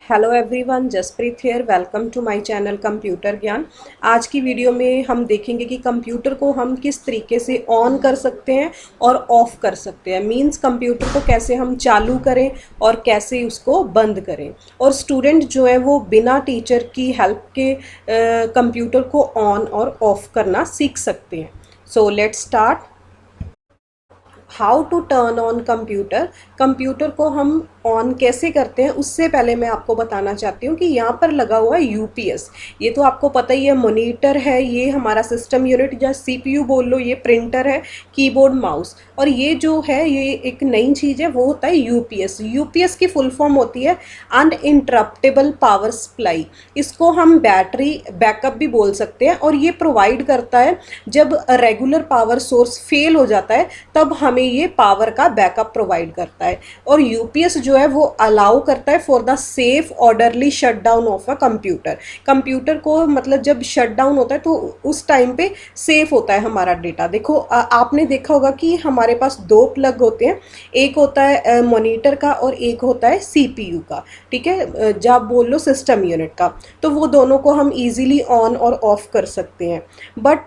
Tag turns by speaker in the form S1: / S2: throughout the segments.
S1: Hello everyone, Jaspreet here. Welcome to my channel computer Gyan. आज की video में हम देखेंगे कि कंप्यूटर को हम किस तरीके से ऑन कर सकते हैं और ऑफ़ कर सकते हैं। मींस कंप्यूटर को कैसे हम चालू करें और कैसे उसको बंद करें। और स्टूडेंट जो है वो बिना टीचर की हेल्प के कंप्यूटर को ऑन और ऑफ़ करना सीख सकते हैं। So let's start. How to turn on computer. Computer को हम ऑन कैसे करते हैं उससे पहले मैं आपको बताना चाहती हूँ कि यहाँ पर लगा हुआ है यूपीएस। ये तो आपको पता ही है, मॉनिटर है, ये हमारा सिस्टम यूनिट या सीपीयू बोल लो, ये प्रिंटर है, कीबोर्ड, माउस। और ये जो है ये एक नई चीज़ है, वो होता है यूपीएस। यूपीएस की फुल फॉर्म होती है अनइंटरप्टेबल पावर सप्लाई। इसको हम बैटरी बैकअप भी बोल सकते हैं। और ये प्रोवाइड करता है जब रेगुलर पावर सोर्स फेल हो जाता है तब हमें ये पावर का बैकअप प्रोवाइड करता है। और यूपीएस जो है वो अलाउ करता है for the safe orderly shut down of a computer. Computer को मतलब जब शट डाउन होता है तो उस टाइम पे सेफ होता है हमारा डेटा। देखो आपने देखा होगा कि हमारे पास दो प्लग होते हैं, एक होता है मॉनिटर का और एक होता है सीपीयू का। ठीक है, जब बोल लो सिस्टम यूनिट का, तो वो दोनों को हम इजीली ऑन और ऑफ कर सकते हैं। बट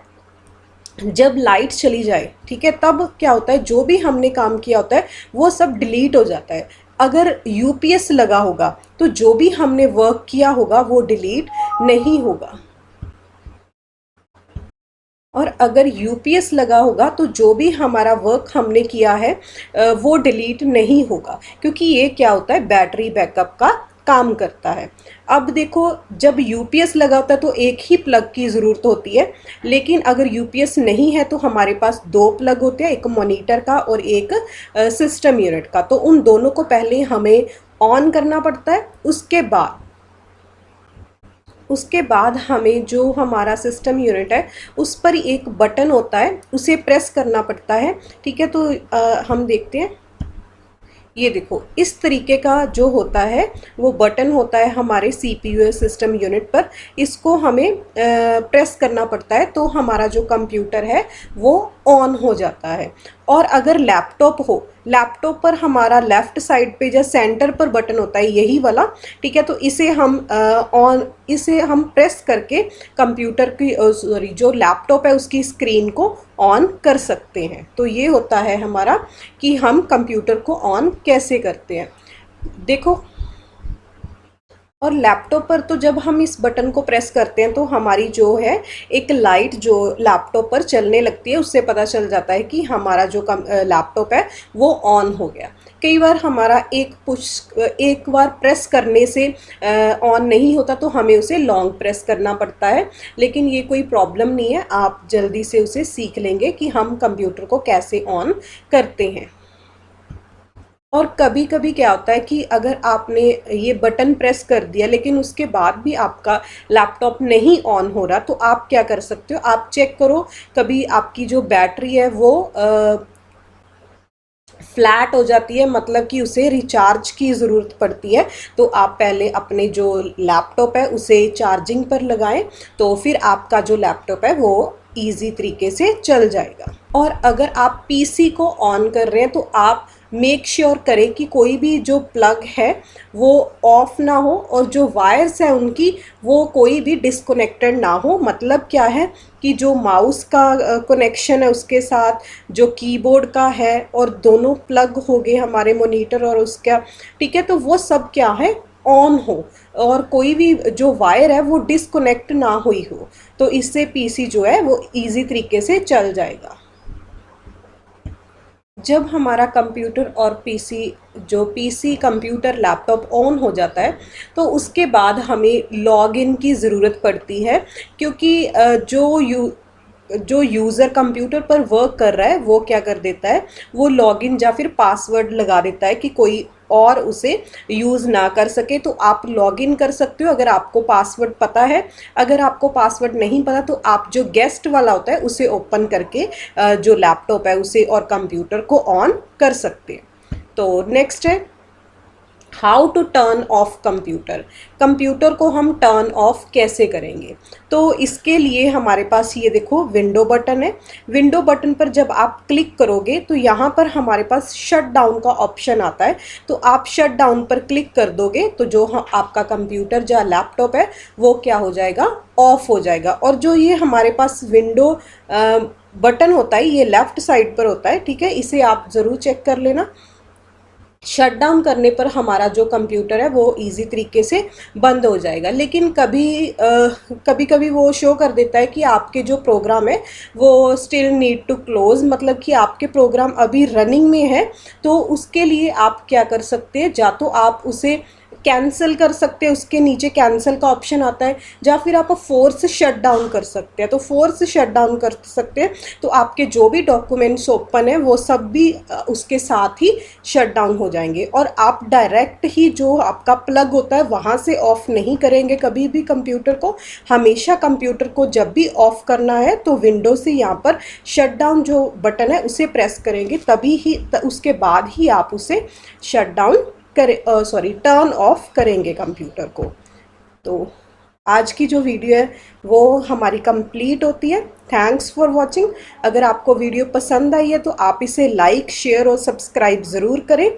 S1: जब लाइट चली जाए, ठीक है, तब क्या होता है, जो भी हमने काम किया होता है वो सब डिलीट हो जाता है। अगर यूपीएस लगा होगा तो जो भी हमने वर्क किया होगा वो डिलीट नहीं होगा। और अगर यूपीएस लगा होगा तो जो भी हमारा वर्क हमने किया है वो डिलीट नहीं होगा, क्योंकि ये क्या होता है, बैटरी बैकअप का काम करता है। अब देखो, जब यूपीएस लगा होता है तो एक ही प्लग की ज़रूरत होती है, लेकिन अगर यूपीएस नहीं है तो हमारे पास दो प्लग होते हैं, एक मॉनिटर का और एक सिस्टम यूनिट का। तो उन दोनों को पहले हमें ऑन करना पड़ता है। उसके बाद हमें जो हमारा सिस्टम यूनिट है उस पर एक बटन होता है, उसे प्रेस करना पड़ता है। ठीक है, तो हम देखते हैं। ये देखो, इस तरीके का जो होता है वो बटन होता है हमारे सीपीयू सिस्टम यूनिट पर। इसको हमें प्रेस करना पड़ता है तो हमारा जो कंप्यूटर है वो ऑन हो जाता है। और अगर लैपटॉप हो, लैपटॉप पर हमारा लेफ़्ट साइड पे जो सेंटर पर बटन होता है यही वाला, ठीक है, तो इसे हम प्रेस करके कंप्यूटर की जो लैपटॉप है उसकी स्क्रीन को ऑन कर सकते हैं। तो ये होता है हमारा कि हम कंप्यूटर को ऑन कैसे करते हैं। देखो, और लैपटॉप पर तो जब हम इस बटन को प्रेस करते हैं तो हमारी जो है एक लाइट जो लैपटॉप पर चलने लगती है, उससे पता चल जाता है कि हमारा जो लैपटॉप है वो ऑन हो गया। कई बार हमारा एक बार प्रेस करने से ऑन नहीं होता तो हमें उसे लॉन्ग प्रेस करना पड़ता है, लेकिन ये कोई प्रॉब्लम नहीं है, आप जल्दी से उसे सीख लेंगे कि हम कंप्यूटर को कैसे ऑन करते हैं। और कभी कभी क्या होता है कि अगर आपने ये बटन प्रेस कर दिया लेकिन उसके बाद भी आपका लैपटॉप नहीं ऑन हो रहा, तो आप क्या कर सकते हो, आप चेक करो। कभी आपकी जो बैटरी है वो फ्लैट हो जाती है, मतलब कि उसे रिचार्ज की ज़रूरत पड़ती है, तो आप पहले अपने जो लैपटॉप है उसे चार्जिंग पर लगाएं, तो फिर आपका जो लैपटॉप है वो इजी तरीके से चल जाएगा। और अगर आप पीसी को ऑन कर रहे हैं तो आप मेक श्योर करें कि कोई भी जो प्लग है वो ऑफ ना हो और जो वायर्स है उनकी वो कोई भी डिस्कनेक्टेड ना हो। मतलब क्या है कि जो माउस का कनेक्शन है उसके साथ जो कीबोर्ड का है और दोनों प्लग हो गए हमारे मॉनिटर और उसका, ठीक है, तो वो सब क्या है, ऑन हो, और कोई भी जो वायर है वो डिस्कनेक्ट ना हुई हो, तो इससे पीसी जो है वो इजी तरीके से चल जाएगा। जब हमारा कंप्यूटर और पीसी कंप्यूटर लैपटॉप ऑन हो जाता है तो उसके बाद हमें लॉगिन की ज़रूरत पड़ती है, क्योंकि जो यूज़र कंप्यूटर पर वर्क कर रहा है वो क्या कर देता है, वो लॉगिन या फिर पासवर्ड लगा देता है कि कोई और उसे यूज़ ना कर सके। तो आप लॉगिन कर सकते हो अगर आपको पासवर्ड पता है। अगर आपको पासवर्ड नहीं पता तो आप जो गेस्ट वाला होता है उसे ओपन करके जो लैपटॉप है उसे और कंप्यूटर को ऑन कर सकते हैं। तो नेक्स्ट है, how to turn off computer, computer को हम टर्न ऑफ कैसे करेंगे। तो इसके लिए हमारे पास ये देखो विंडो बटन है। विंडो बटन पर जब आप क्लिक करोगे तो यहाँ पर हमारे पास शट डाउन का ऑप्शन आता है। तो आप शट डाउन पर क्लिक कर दोगे तो जो आपका कंप्यूटर या लैपटॉप है वो क्या हो जाएगा, ऑफ हो जाएगा। और जो ये हमारे पास विंडो बटन होता है ये लेफ्ट साइड पर होता है, ठीक है, इसे आप ज़रूर चेक कर लेना। शट डाउन करने पर हमारा जो कंप्यूटर है वो इजी तरीके से बंद हो जाएगा। लेकिन कभी कभी वो शो कर देता है कि आपके जो प्रोग्राम है वो स्टिल नीड टू क्लोज, मतलब कि आपके प्रोग्राम अभी रनिंग में है। तो उसके लिए आप क्या कर सकते हैं, या तो आप उसे कैंसिल कर सकते हैं, उसके नीचे कैंसिल का ऑप्शन आता है, या फिर आप फोर्स शट डाउन कर सकते हैं। तो फोर्स शट डाउन कर सकते हैं तो आपके जो भी डॉक्यूमेंट्स ओपन है वो सब भी उसके साथ ही शट डाउन हो जाएंगे। और आप डायरेक्ट ही जो आपका प्लग होता है वहाँ से ऑफ नहीं करेंगे कभी भी कंप्यूटर को। हमेशा कंप्यूटर को जब भी ऑफ करना है तो विंडो से यहाँ पर शट डाउन जो बटन है उसे प्रेस करेंगे, तभी ही उसके बाद ही आप उसे शट डाउन टर्न ऑफ करेंगे कंप्यूटर को। तो आज की जो वीडियो है वो हमारी कंप्लीट होती है। Thanks for watching. अगर आपको वीडियो पसंद आई है तो आप इसे लाइक, शेयर और सब्सक्राइब ज़रूर करें।